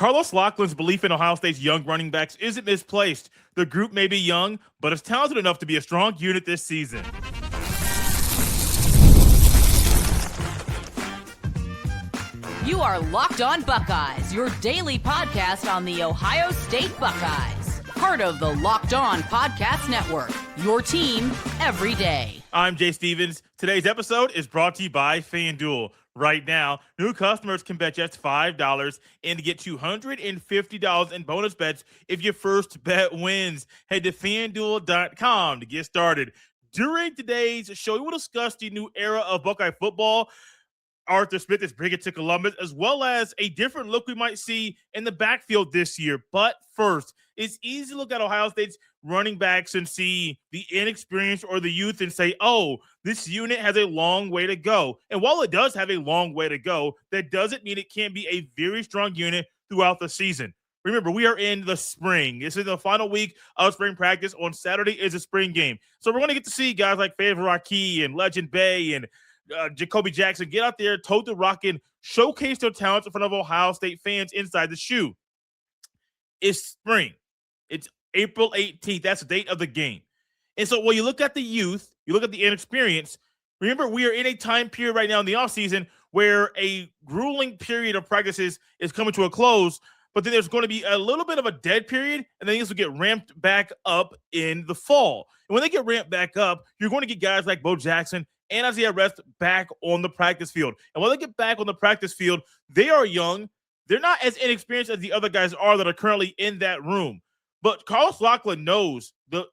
Carlos Locklyn's belief in Ohio State's young running backs isn't misplaced. The group may be young, but it's talented enough to be a strong unit this season. You are Locked On Buckeyes, your daily podcast on the Ohio State Buckeyes. Part of the Locked On Podcast Network, your team every day. I'm Jay Stevens. Today's episode is brought to you by FanDuel. Right now, new customers can bet just $5 and get $250 in bonus bets if your first bet wins. Head to FanDuel.com to get started. During today's show, we will discuss the new era of Buckeye football. Arthur Smith is bringing it to Columbus, as well as a different look we might see in the backfield this year. But first, it's easy to look at Ohio State's running backs and see the inexperience or the youth and say, oh, this unit has a long way to go. And while it does have a long way to go, that doesn't mean it can't be a very strong unit throughout the season. Remember, we are in the spring. This is the final week of spring practice. On Saturday is a spring game. So we're going to get to see guys like Favor Aki and Legend Bay and Jacoby Jackson get out there, toe the rock, and showcase their talents in front of Ohio State fans inside the shoe. It's spring. It's April 18th. That's the date of the game. And so when you look at the youth, you look at the inexperience, remember we are in a time period right now in the offseason where a grueling period of practices is coming to a close, but then there's going to be a little bit of a dead period, and then these will get ramped back up in the fall. And when they get ramped back up, you're going to get guys like Bo Jackson and Isaiah Rest back on the practice field. And when they get back on the practice field, they are young. They're not as inexperienced as the other guys are that are currently in that room. But Carlos Locllyn knows the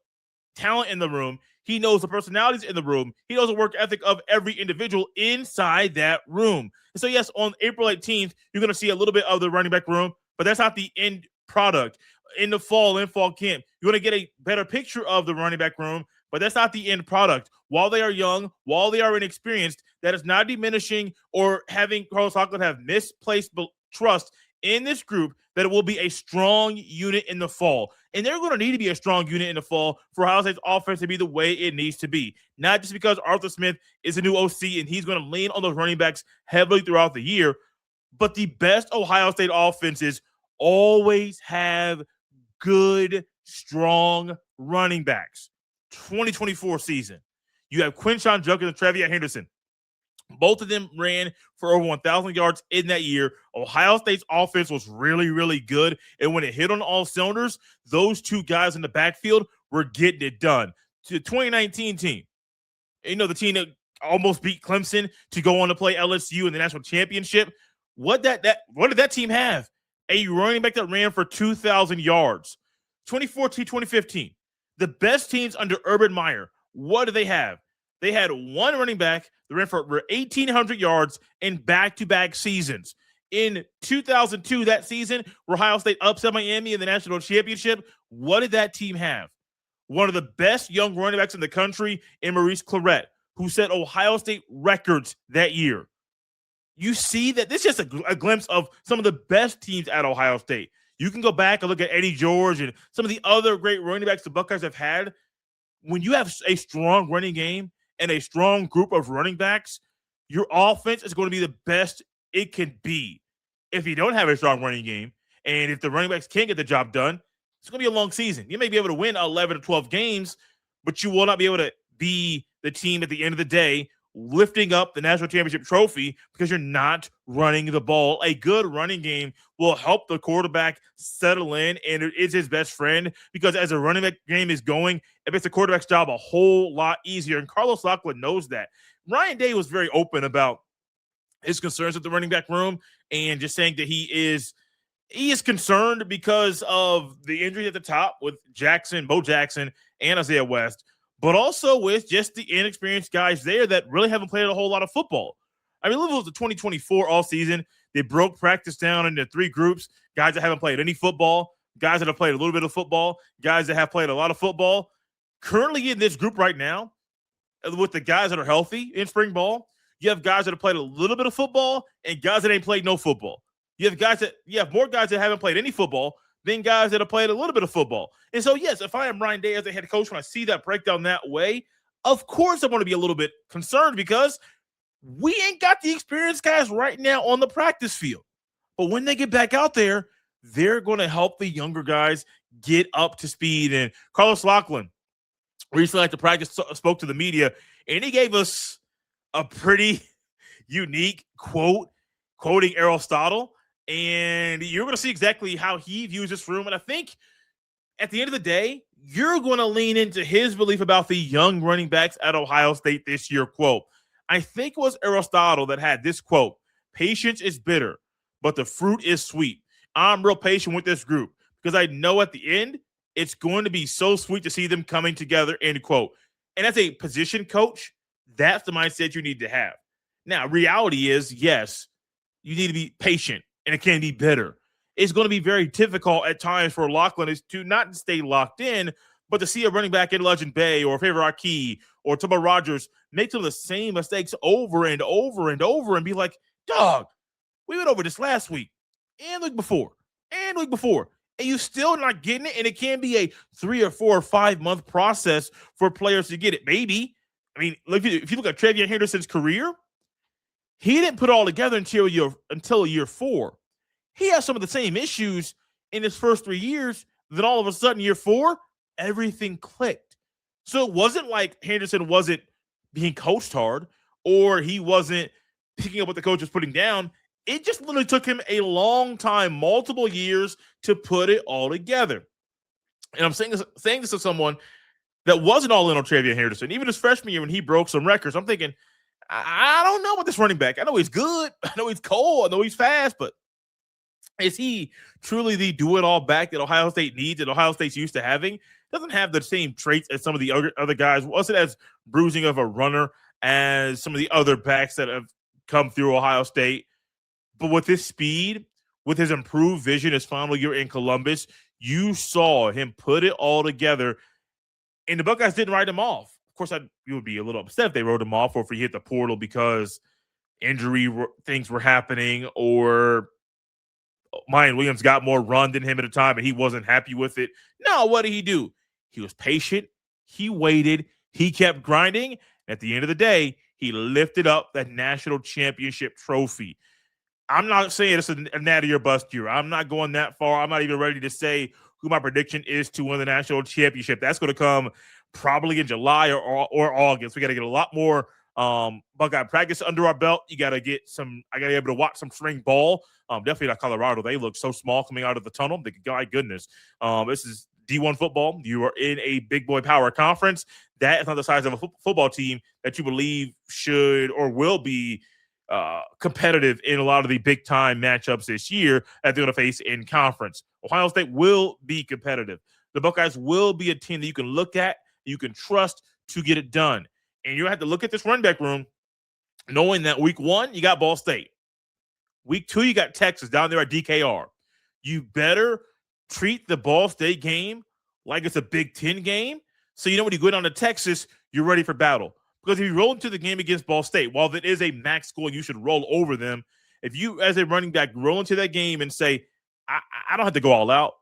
talent in the room. He knows the personalities in the room. He knows the work ethic of every individual inside that room. And so, yes, on April 18th, you're going to see a little bit of the running back room, but that's not the end product. In the fall camp, you're going to get a better picture of the running back room, but that's not the end product. While they are young, while they are inexperienced, that is not diminishing or having Carlos Locllyn have misplaced trust in this group that it will be a strong unit in the fall. And they're going to need to be a strong unit in the fall for Ohio State's offense to be the way it needs to be. Not just because Arthur Smith is a new OC and he's going to lean on those running backs heavily throughout the year, but the best Ohio State offenses always have good, strong running backs. 2024 season. You have Quinshon Judkins and Travion Henderson. Both of them ran for over 1,000 yards in that year. Ohio State's offense was really, really good. And when it hit on all cylinders, those two guys in the backfield were getting it done. To the 2019 team, the team that almost beat Clemson to go on to play LSU in the national championship. What did that team have? A running back that ran for 2,000 yards. 2014, 2015. The best teams under Urban Meyer, what do they have? They had one running back that ran for 1,800 yards in back-to-back seasons. In 2002, that season, where Ohio State upset Miami in the national championship, what did that team have? One of the best young running backs in the country in Maurice Clarett, who set Ohio State records that year. You see that this is just a glimpse of some of the best teams at Ohio State. You can go back and look at Eddie George and some of the other great running backs the Buckeyes have had. When you have a strong running game and a strong group of running backs, your offense is going to be the best it can be. If you don't have a strong running game, and if the running backs can't get the job done, it's going to be a long season. You may be able to win 11 or 12 games, but you will not be able to be the team at the end of the day lifting up the national championship trophy because you're not running the ball. A good running game will help the quarterback settle in, and it is his best friend because as a running back game is going, it makes the quarterback's job a whole lot easier, and Carlos Locllyn knows that. Ryan Day was very open about his concerns with the running back room and just saying that he is concerned because of the injuries at the top with Bo Jackson, and Isaiah West, but also with just the inexperienced guys there that really haven't played a whole lot of football. I mean, Louisville's the 2024 all season. They broke practice down into three groups, guys that haven't played any football, guys that have played a little bit of football, guys that have played a lot of football. Currently in this group right now, with the guys that are healthy in spring ball, you have guys that have played a little bit of football and guys that ain't played no football. You have more guys that haven't played any football than guys that have played a little bit of football. And so, yes, if I am Ryan Day as a head coach, when I see that breakdown that way, of course I want to be a little bit concerned because we ain't got the experienced guys right now on the practice field. But when they get back out there, they're going to help the younger guys get up to speed. And Carlos Locllyn recently at the practice spoke to the media, and he gave us a pretty unique quote, quoting Aristotle. And you're going to see exactly how he views this room. And I think at the end of the day, you're going to lean into his belief about the young running backs at Ohio State this year. Quote, I think it was Aristotle that had this quote, patience is bitter, but the fruit is sweet. I'm real patient with this group because I know at the end, it's going to be so sweet to see them coming together, end quote. And as a position coach, that's the mindset you need to have. Now, reality is, yes, you need to be patient, and it can be bitter. It's going to be very difficult at times for Locllyn is to not stay locked in, but to see a running back in Legend Bay or Favor Aki or Toba Rogers make some of the same mistakes over and over and over and be like, dog, we went over this last week and the week before and the week before, and you still not getting it, and it can be a 3 or 4 or 5 month process for players to get it. Maybe, I mean, if you look at Travion Henderson's career, he didn't put it all together until year 4. He has some of the same issues in his first 3 years. Then all of a sudden, year 4, everything clicked. So it wasn't like Henderson wasn't being coached hard or he wasn't picking up what the coach was putting down. It just literally took him a long time, multiple years, to put it all together. And I'm saying this to someone that wasn't all in on Travion Henderson. Even his freshman year when he broke some records, I'm thinking, I don't know about this running back. I know he's good. I know he's cold. I know he's fast, but is he truly the do-it-all back that Ohio State needs, that Ohio State's used to having? Doesn't have the same traits as some of the other guys. Wasn't as bruising of a runner as some of the other backs that have come through Ohio State. But with his speed, with his improved vision, his final year in Columbus, you saw him put it all together, and the Buckeyes didn't write him off. Of course, you would be a little upset if they wrote him off or if he hit the portal because injury things were happening or Mayan Williams got more run than him at a time and he wasn't happy with it. No, what did he do? He was patient. He waited. He kept grinding. At the end of the day, he lifted up that national championship trophy. I'm not saying it's a natty or bust year. I'm not going that far. I'm not even ready to say who my prediction is to win the national championship. That's going to come probably in July or August. We got to get a lot more Buckeye practice under our belt. I got to be able to watch some spring ball. Definitely not Colorado. They look so small coming out of the tunnel. My goodness. This is D1 football. You are in a big boy power conference. That is not the size of a football team that you believe should or will be competitive in a lot of the big time matchups this year that they're going to face in conference. Ohio State will be competitive. The Buckeyes will be a team that you can look at, you can trust to get it done. And you have to look at this running back room knowing that week 1, you got Ball State. Week 2, you got Texas down there at DKR. You better treat the Ball State game like it's a Big Ten game. So you know when you go down to Texas, you're ready for battle. Because if you roll into the game against Ball State, while it is a MAC school and you should roll over them, if you as a running back roll into that game and say, I don't have to go all out,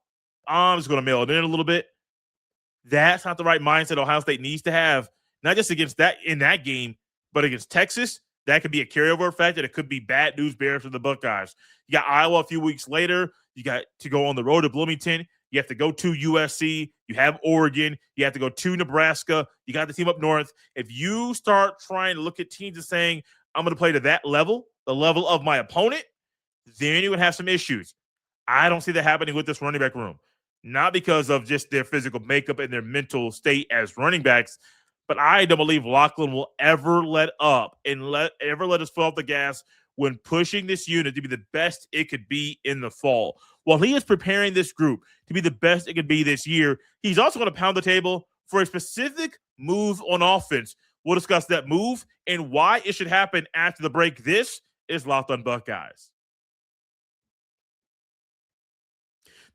I'm just going to mail it in a little bit, that's not the right mindset Ohio State needs to have, not just against that in that game, but against Texas. That could be a carryover effect, and it could be bad news bears for the Buckeyes. You got Iowa a few weeks later. You got to go on the road to Bloomington. You have to go to USC. You have Oregon. You have to go to Nebraska. You got the team up north. If you start trying to look at teams and saying, I'm going to play to that level, the level of my opponent, then you would have some issues. I don't see that happening with this running back room. Not because of just their physical makeup and their mental state as running backs, but I don't believe Locllyn will ever let up and ever let us foot off the gas when pushing this unit to be the best it could be in the fall. While he is preparing this group to be the best it could be this year, he's also going to pound the table for a specific move on offense. We'll discuss that move and why it should happen after the break. This is Locked on Buckeyes.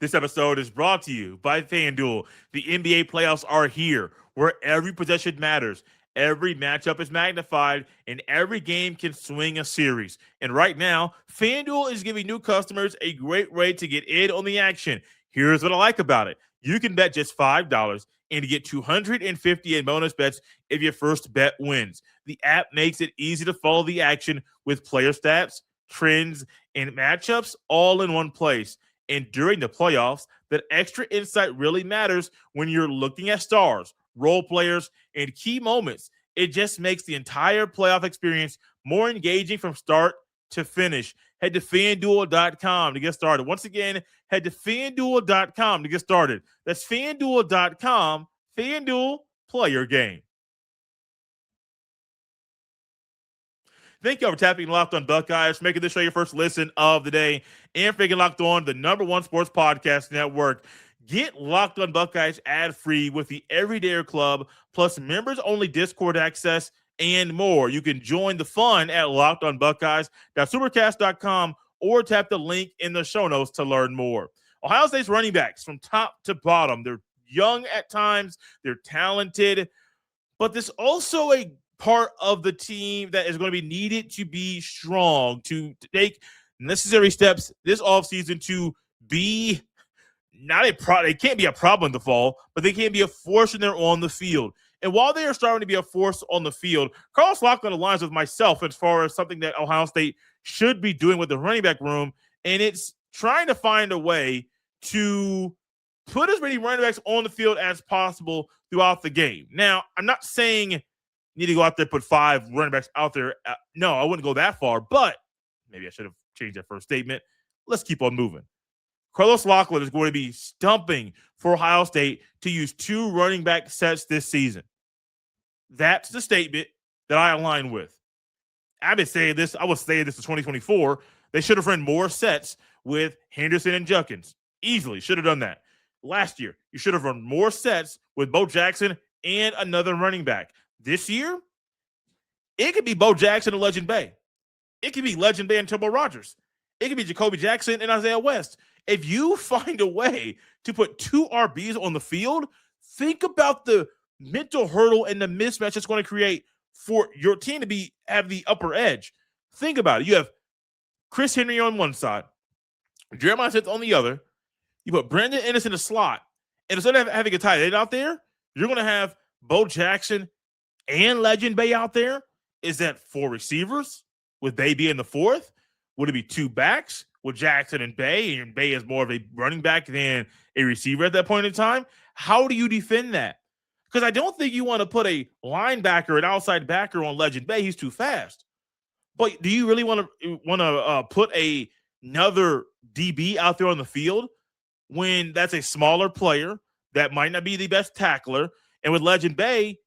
This episode is brought to you by FanDuel. The NBA playoffs are here, where every possession matters, every matchup is magnified, and every game can swing a series. And right now, FanDuel is giving new customers a great way to get in on the action. Here's what I like about it. You can bet just $5 and get $250 in bonus bets if your first bet wins. The app makes it easy to follow the action with player stats, trends, and matchups all in one place. and during the playoffs, that extra insight really matters when you're looking at stars, role players, and key moments. It just makes the entire playoff experience more engaging from start to finish. Head to FanDuel.com to get started. Once again, head to FanDuel.com to get started. That's FanDuel.com. FanDuel, play your game. Thank you for tapping Locked On Buckeyes, for making this show your first listen of the day, and for getting Locked On, the #1 sports podcast network. Get Locked On Buckeyes ad-free with the Everydayer Club, plus members-only Discord access and more. You can join the fun at lockedonbuckeyes.supercast.com or tap the link in the show notes to learn more. Ohio State's running backs from top to bottom, they're young at times, they're talented, but there's also a part of the team that is going to be needed to be strong, to take necessary steps this offseason to be not a problem. They can't be a problem in the fall, but they can't be a force when they're on the field. And while they are starting to be a force on the field, Carlos Locllyn aligns with myself as far as something that Ohio State should be doing with the running back room, and it's trying to find a way to put as many running backs on the field as possible throughout the game. Now, I'm not saying you need to go out there and put 5 running backs out there. No, I wouldn't go that far, but maybe I should have changed that first statement. Let's keep on moving. Carlos Locllyn is going to be stumping for Ohio State to use 2 running back sets this season. That's the statement that I align with. I've been saying this. I was saying this in 2024. They should have run more sets with Henderson and Junkins. Easily should have done that. Last year, you should have run more sets with Bo Jackson and another running back. This year, it could be Bo Jackson and Legend Bay. It could be Legend Bay and Turbo Rogers. It could be Jacoby Jackson and Isaiah West. If you find a way to put 2 RBs on the field, think about the mental hurdle and the mismatch it's going to create for your team to have the upper edge. Think about it. You have Chris Henry on one side, Jeremiah Smith on the other. You put Brandon Ennis in the slot, and instead of having a tight end out there, you're going to have Bo Jackson and Legend Bay out there. Is that 4 receivers with Bay being the 4th? Would it be 2 backs with Jackson and Bay, and Bay is more of a running back than a receiver at that point in time? How do you defend that? Because I don't think you want to put a linebacker, an outside backer on Legend Bay. He's too fast. But do you really want to put another DB out there on the field when that's a smaller player that might not be the best tackler? And with Legend Bay,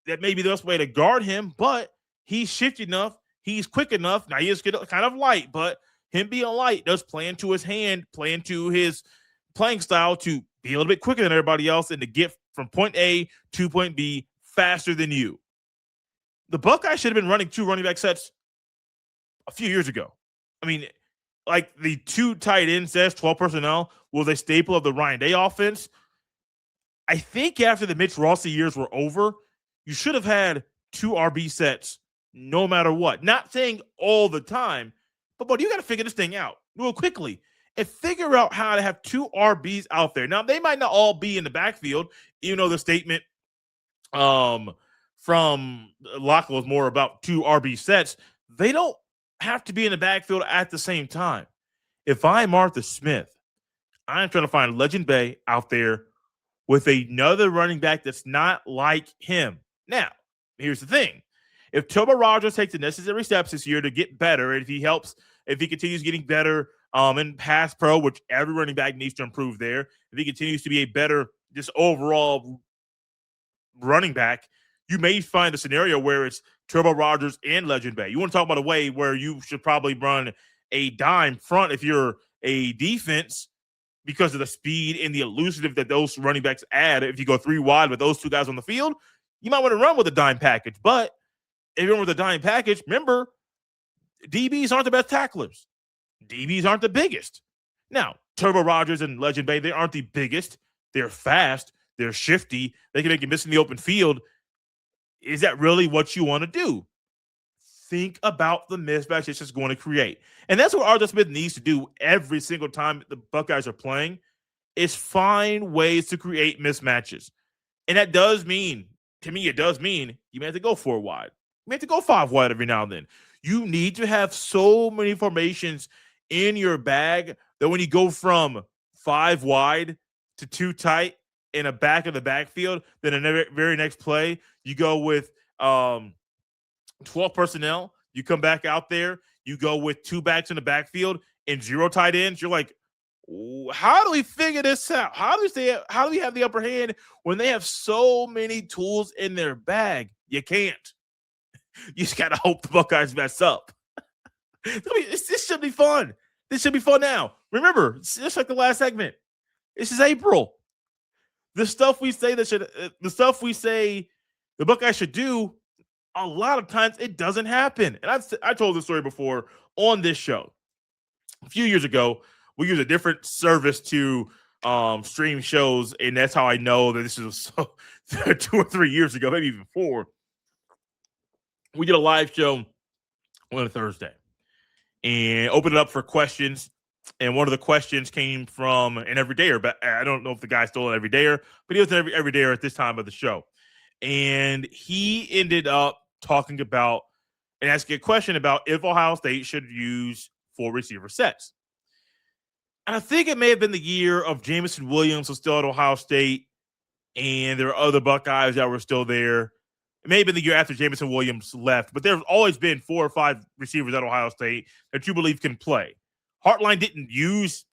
that may be the best way to guard him, but he's shifty enough. He's quick enough. Now, he is kind of light, but him being light does play into his hand, play into his playing style to be a little bit quicker than everybody else and to get from point A to point B faster than you. The Buckeyes should have been running 2 running back sets a few years ago. I mean, like the 2 tight end sets, 12 personnel, was a staple of the Ryan Day offense. I think after the Mitch Rossi years were over, you should have had 2 RB sets no matter what. Not saying all the time, but you got to figure this thing out real quickly and figure out how to have 2 RBs out there. Now, they might not all be in the backfield, even though the statement from Locklyn was more about 2 RB sets. They don't have to be in the backfield at the same time. If I'm Martha Smith, I'm trying to find Legend Bay out there with another running back that's not like him. Now, here's the thing. If Turbo Rogers takes the necessary steps this year to get better, and if he continues getting better in pass pro, which every running back needs to improve there, if he continues to be a better just overall running back, you may find a scenario where it's Turbo Rogers and Legend Bay. You want to talk about a way where you should probably run a dime front if you're a defense because of the speed and the elusive that those running backs add. If you go 3 wide with those 2 guys on the field, you might want to run with a dime package. But if you run with a dime package, remember, DBs aren't the best tacklers. DBs aren't the biggest. Now, Turbo Rogers and Legend Bay, they aren't the biggest. They're fast. They're shifty. They can make you miss in the open field. Is that really what you want to do? Think about the mismatch it's just going to create. And that's what Arthur Smith needs to do every single time the Buckeyes are playing, is find ways to create mismatches. And that does mean, to me, it does mean you may have to go 4 wide. You may have to go 5 wide every now and then. You need to have so many formations in your bag that when you go from 5 wide to 2 tight in a back of the backfield, then in the very next play, you go with 12 personnel. You come back out there, you go with 2 backs in the backfield and 0 tight ends. You're like, how do we figure this out? How do we have the upper hand when they have so many tools in their bag? You can't. You just gotta hope the Buckeyes mess up. This should be fun. This should be fun now. Remember, it's just like the last segment. This is April. The stuff we say the Buckeyes should do, a lot of times it doesn't happen. And I told this story before on this show. A few years ago, we used a different service to stream shows, and that's how I know that this is 2 or 3 years ago, maybe even 4. We did a live show on a Thursday and opened it up for questions. And one of the questions came from an everydayer, but I don't know if the guy's still an everydayer, but he was an everydayer at this time of the show. And he ended up talking about and asking a question about if Ohio State should use 4 receiver sets. And I think it may have been the year of Jameson Williams was still at Ohio State, and there were other Buckeyes that were still there. It may have been the year after Jameson Williams left, but there's always been 4 or 5 receivers at Ohio State that you believe can play. Hartline didn't use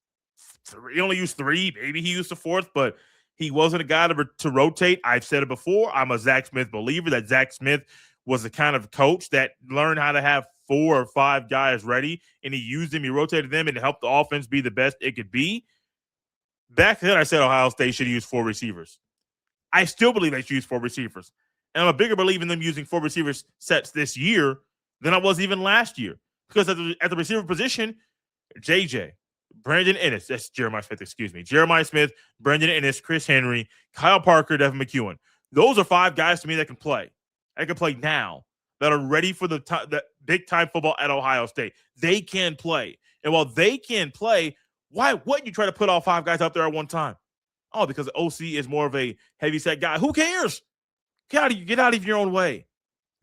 3. He only used 3. Maybe he used the 4th, but he wasn't a guy to rotate. I've said it before. I'm a Zach Smith believer that Zach Smith was the kind of coach that learned how to have 4 or 5 guys ready, and he used them, he rotated them, and helped the offense be the best it could be. Back then, I said Ohio State should use 4 receivers. I still believe they should use 4 receivers. And I'm a bigger believer in them using 4 receivers sets this year than I was even last year. Because at the receiver position, JJ, Brandon Ennis, that's Jeremiah Smith, excuse me. Jeremiah Smith, Brandon Ennis, Chris Henry, Kyle Parker, Devin McEwen. Those are 5 guys to me that can play. I can play now, that are ready for the big-time football at Ohio State. They can play. And while they can play, why wouldn't you try to put all 5 guys out there at one time? Oh, because the OC is more of a heavy-set guy. Who cares? Get out of your own way.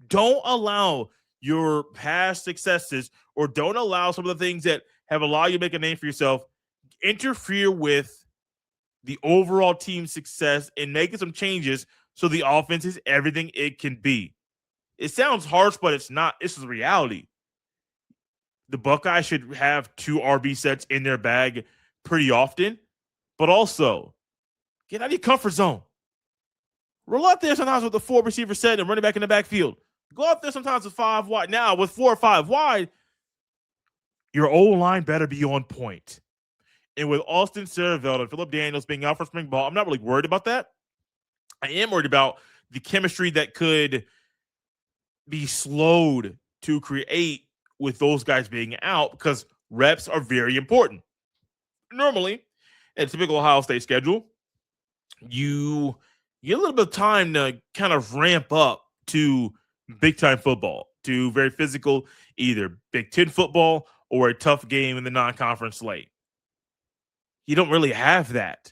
Don't allow your past successes or don't allow some of the things that have allowed you to make a name for yourself interfere with the overall team success and making some changes so the offense is everything it can be. It sounds harsh, but it's not. This is reality. The Buckeyes should have 2 RB sets in their bag pretty often, but also get out of your comfort zone. Roll out there sometimes with the 4 receiver set and running back in the backfield. Go out there sometimes with 5 wide. Now, with 4 or 5 wide, your O-line better be on point. And with Austin Serveld and Phillip Daniels being out for spring ball, I'm not really worried about that. I am worried about the chemistry that could be slowed to create with those guys being out because reps are very important. Normally, in a typical Ohio State schedule, you get a little bit of time to kind of ramp up to big-time football, to very physical, either Big Ten football or a tough game in the non-conference slate. You don't really have that.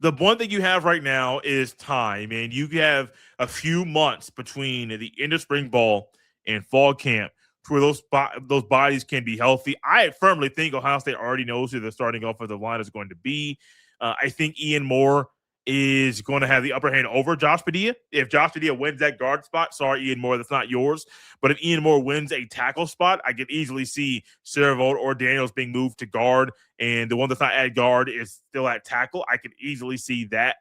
The one thing you have right now is time, and you have a few months between the end of spring ball and fall camp to where those bodies can be healthy. I firmly think Ohio State already knows who the starting offensive line is going to be. I think Ian Moore is going to have the upper hand over Josh Padilla. If Josh Padilla wins that guard spot, sorry, Ian Moore, that's not yours. But if Ian Moore wins a tackle spot, I could easily see Servold or Daniels being moved to guard, and the one that's not at guard is still at tackle. I could easily see that.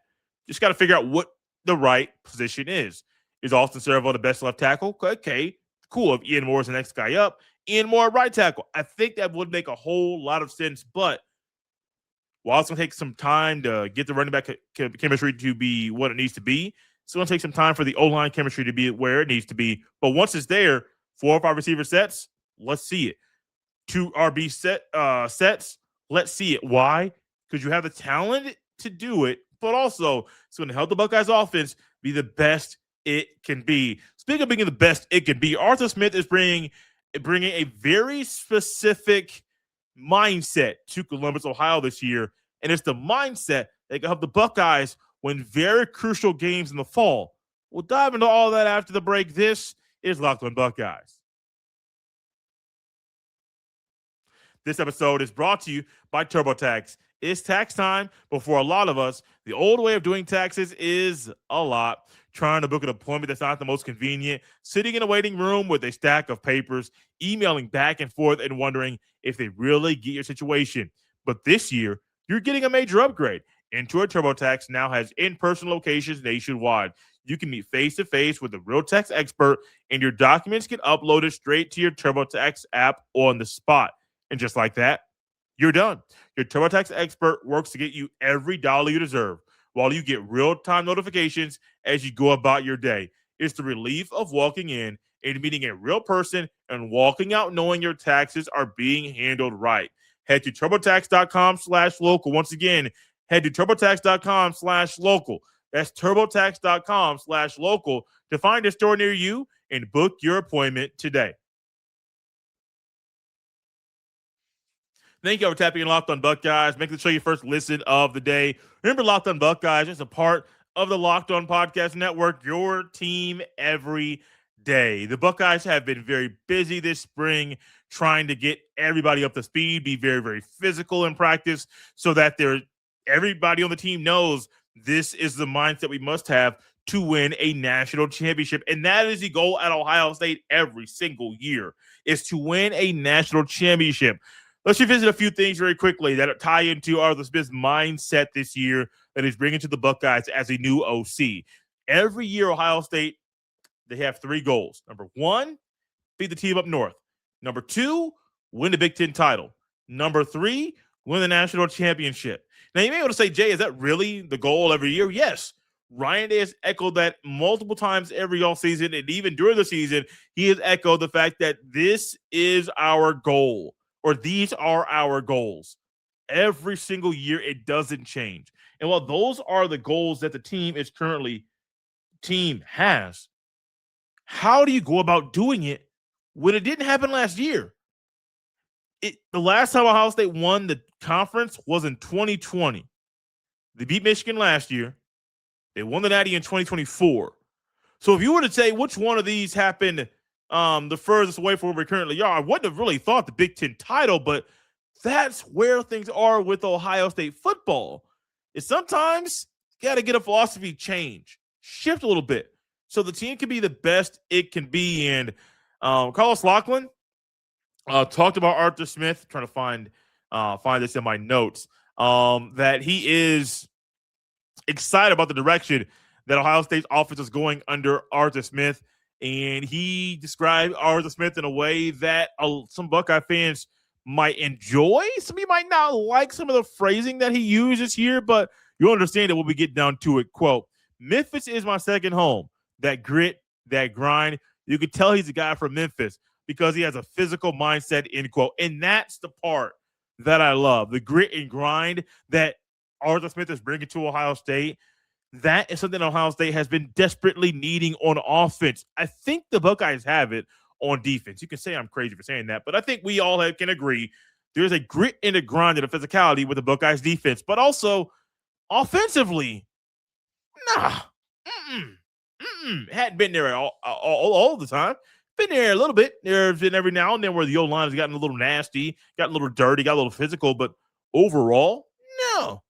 Just got to figure out what the right position is. Is Austin Servold the best left tackle? Okay, cool. If Ian Moore is the next guy up, Ian Moore right tackle. I think that would make a whole lot of sense, but while it's going to take some time to get the running back chemistry to be what it needs to be, it's going to take some time for the O-line chemistry to be where it needs to be. But once it's there, 4 or 5 receiver sets, let's see it. 2 RB sets, let's see it. Why? Because you have the talent to do it, but also it's going to help the Buckeyes offense be the best it can be. Speaking of being the best it can be, Arthur Smith is bringing a very specific mindset to Columbus, Ohio this year, and it's the mindset that can help the Buckeyes win very crucial games in the fall. We'll dive into all that after the break. This is Locllyn Buckeyes. This episode is brought to you by TurboTax. It's tax time, but for a lot of us, the old way of doing taxes is a lot. Trying to book an appointment that's not the most convenient, sitting in a waiting room with a stack of papers, emailing back and forth, and wondering if they really get your situation. But this year, you're getting a major upgrade. Intuit TurboTax now has in-person locations nationwide. You can meet face-to-face with a real tax expert, and your documents get uploaded straight to your TurboTax app on the spot. And just like that, you're done. Your TurboTax expert works to get you every dollar you deserve, while you get real-time notifications as you go about your day. It's the relief of walking in and meeting a real person and walking out knowing your taxes are being handled right. Head to TurboTax.com/local. Once again, head to TurboTax.com/local. That's TurboTax.com/local to find a store near you and book your appointment today. Thank you for tapping in Locked on Buckeyes. Making sure you first listen of the day. Remember, Locked on Buckeyes is a part of the Locked on Podcast Network, your team every day. The Buckeyes have been very busy this spring trying to get everybody up to speed, be very, very physical in practice so that everybody on the team knows this is the mindset we must have to win a national championship. And that is the goal at Ohio State every single year, is to win a national championship. Let's revisit a few things very quickly that tie into Arthur Smith's mindset this year that he's bringing to the Buckeyes as a new OC. Every year, Ohio State, they have three goals. Number one, beat the team up north. Number two, win the Big Ten title. Number three, win the national championship. Now, you may want to say, Jay, is that really the goal every year? Yes. Ryan Day has echoed that multiple times every offseason, and even during the season, he has echoed the fact that this is our goal. Or these are our goals. Every single year, it doesn't change. And while those are the goals that the team has, how do you go about doing it when it didn't happen last year? The last time Ohio State won the conference was in 2020. They beat Michigan last year. They won the Natty in 2024. So if you were to say which one of these happened the furthest away from where we currently are, I wouldn't have really thought the Big Ten title, but that's where things are with Ohio State football. Is sometimes you got to get a philosophy change, shift a little bit, so the team can be the best it can be. And Carlos Locllyn talked about Arthur Smith, trying to find this in my notes, that he is excited about the direction that Ohio State's offense is going under Arthur Smith. And he described Arthur Smith in a way that some Buckeye fans might enjoy. Some of you might not like some of the phrasing that he uses here, but you'll understand it when we get down to it. Quote, Memphis is my second home. That grit, that grind. You can tell he's a guy from Memphis because he has a physical mindset, end quote. And that's the part that I love. The grit and grind that Arthur Smith is bringing to Ohio State. That is something Ohio State has been desperately needing on offense. I think the Buckeyes have it on defense. You can say I'm crazy for saying that, but I think we all can agree there's a grit and a grind and a physicality with the Buckeyes defense. But also, offensively, hadn't been there all the time. Been there a little bit. There's been every now and then where the O-line has gotten a little nasty, got a little dirty, got a little physical, but overall, no.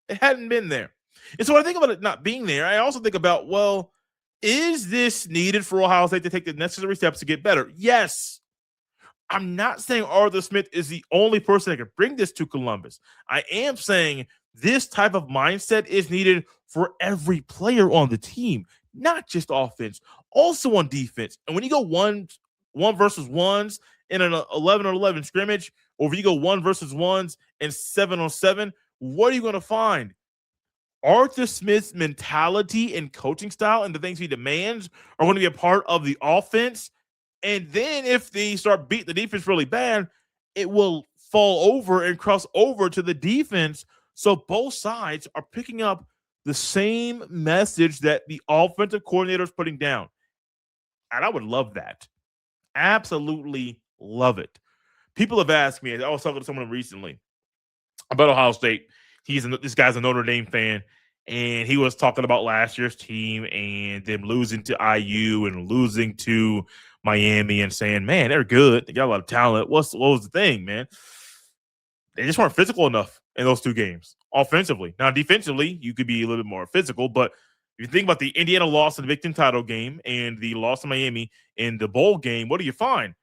It hadn't been there. And so when I think about it not being there, I also think about, well, is this needed for Ohio State to take the necessary steps to get better? Yes. I'm not saying Arthur Smith is the only person that can bring this to Columbus. I am saying this type of mindset is needed for every player on the team, not just offense, also on defense. And when you go one versus ones in an 11-on-11 scrimmage, or if you go 1 versus 1s and 7-on-7, what are you going to find? Arthur Smith's mentality and coaching style and the things he demands are going to be a part of the offense. And then if they start beating the defense really bad, it will fall over and cross over to the defense. So both sides are picking up the same message that the offensive coordinator is putting down. And I would love that. Absolutely love it. People have asked me, I was talking to someone recently about Ohio State. This guy's a Notre Dame fan, and he was talking about last year's team and them losing to IU and losing to Miami and saying, man, they're good. They got a lot of talent. What was the thing, man? They just weren't physical enough in those two games offensively. Now, defensively, you could be a little bit more physical, but if you think about the Indiana loss in the Big Ten title game and the loss to Miami in the bowl game, what do you find?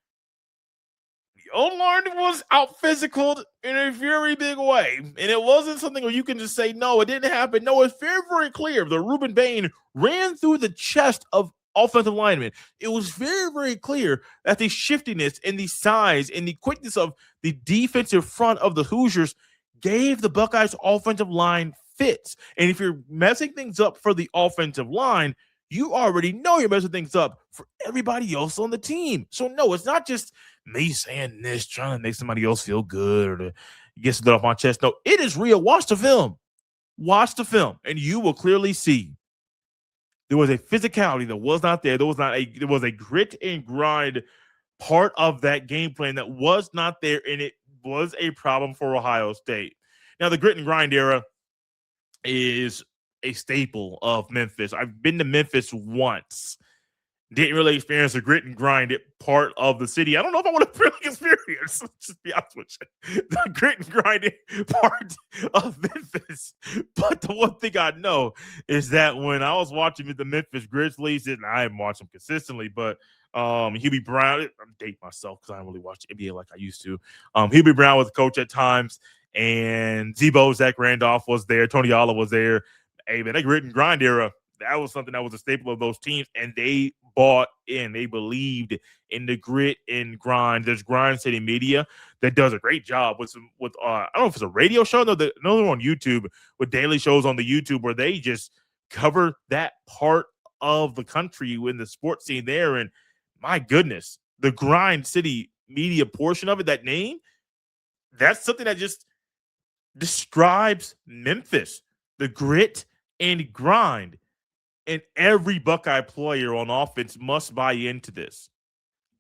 Locllyn was out physicaled in a very big way. And it wasn't something where you can just say, no, it didn't happen. No, it's very, very clear. The Ruben Bain ran through the chest of offensive linemen. It was very, very clear that the shiftiness and the size and the quickness of the defensive front of the Hoosiers gave the Buckeyes offensive line fits. And if you're messing things up for the offensive line, you already know you're messing things up for everybody else on the team. So no, it's not just me saying this, trying to make somebody else feel good or to get something off my chest. No, it is real. Watch the film. Watch the film, and you will clearly see there was a physicality that was not there. There was a grit and grind part of that game plan that was not there, and it was a problem for Ohio State. Now, the grit and grind era is a staple of Memphis. I've been to Memphis once. Didn't really experience the grit and grind part of the city. I don't know if I want to really experience, just be honest with you, the grit and grind part of Memphis. But the one thing I know is that when I was watching the Memphis Grizzlies, and I haven't watched them consistently, but Hubie Brown, I'm dating myself because I don't really watch NBA like I used to. Hubie Brown was the coach at times, and Zebo, Zach Randolph was there. Tony Alla was there. Hey, man, that grit and grind era, that was something that was a staple of those teams, and they bought in. They believed in the grit and grind. There's Grind City Media that does a great job with I don't know if it's a radio show. No, another on YouTube with daily shows on the YouTube where they just cover that part of the country in the sports scene there. And my goodness, the Grind City Media portion of it, that name, that's something that just describes Memphis, the grit and grind. And every Buckeye player on offense must buy into this.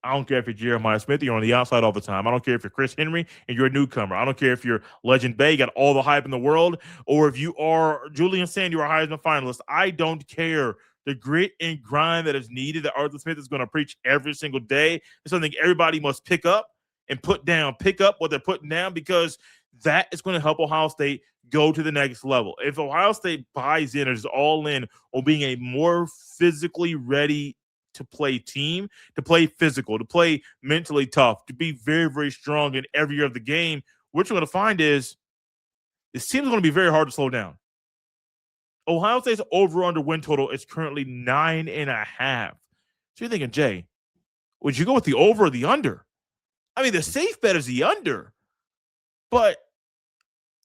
I don't care if you're Jeremiah Smith, you're on the outside all the time. I don't care if you're Chris Henry and you're a newcomer. I don't care if you're Legend Bay, got all the hype in the world, or if you are Julian Sand, you're a Heisman finalist. I don't care. The grit and grind that is needed that Arthur Smith is going to preach every single day is something everybody must pick up and put down. Pick up what they're putting down, because that is going to help Ohio State go to the next level. If Ohio State buys in or is all in on being a more physically ready to play team, to play physical, to play mentally tough, to be very, very strong in every year of the game, what you're going to find is this team is going to be very hard to slow down. Ohio State's over-under win total is currently 9.5. So you're thinking, Jay, would you go with the over or the under? I mean, the safe bet is the under. But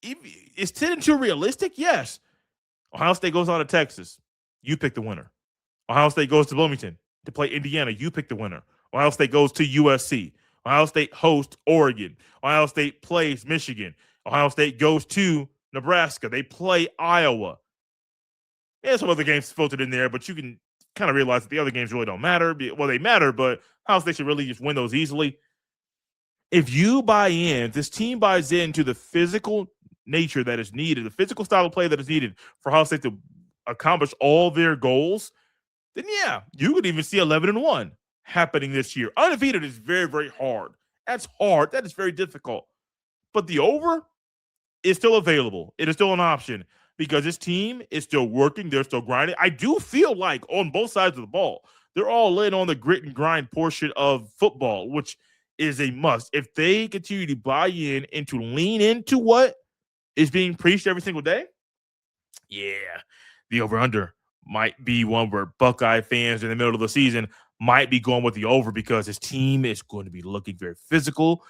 is 10-2 realistic? Yes. Ohio State goes out of Texas. You pick the winner. Ohio State goes to Bloomington to play Indiana. You pick the winner. Ohio State goes to USC. Ohio State hosts Oregon. Ohio State plays Michigan. Ohio State goes to Nebraska. They play Iowa. Yeah, some other games filtered in there, but you can kind of realize that the other games really don't matter. Well, they matter, but Ohio State should really just win those easily. If you buy in, if this team buys into the physical nature that is needed, the physical style of play that is needed for Ohio State to accomplish all their goals, then yeah, you could even see 11-1 happening this year. Undefeated is very, very hard. That's hard. That is very difficult. But the over is still available. It is still an option because this team is still working. They're still grinding. I do feel like on both sides of the ball, they're all in on the grit and grind portion of football, which is a must. If they continue to buy in and to lean into what is being preached every single day, yeah, the over-under might be one where Buckeye fans in the middle of the season might be going with the over because his team is going to be looking very physical.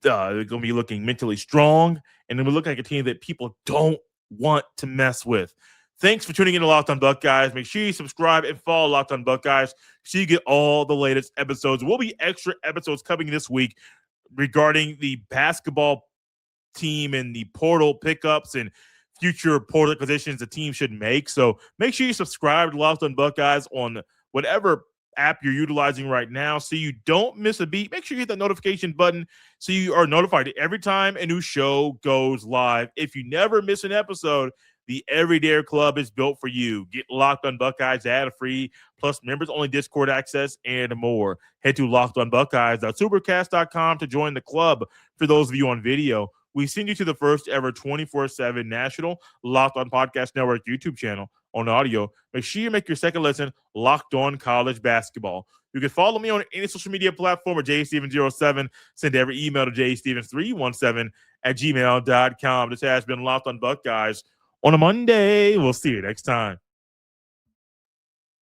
They're going to be looking mentally strong, and they're looking like a team that people don't want to mess with. Thanks for tuning in to Locked on Buckeyes. Make sure you subscribe and follow Locked on Buckeyes so you get all the latest episodes. There will be extra episodes coming this week regarding the basketball team and the portal pickups and future portal acquisitions the team should make. So make sure you subscribe to Locked on Buckeyes on whatever app you're utilizing right now so you don't miss a beat. Make sure you hit that notification button so you are notified every time a new show goes live. If you never miss an episode, the Everyday Club is built for you. Get Locked on Buckeyes ad-free, plus members-only Discord access and more. Head to LockedOnBuckeyes.supercast.com to join the club. For those of you on video, we send you to the first ever 24/7 national Locked On Podcast Network YouTube channel on audio. Make sure you make your second listen Locked On College Basketball. You can follow me on any social media platform at jstevens07. Send every email to jstevens317@gmail.com. This has been Locked On Buckeyes on a Monday. We'll see you next time.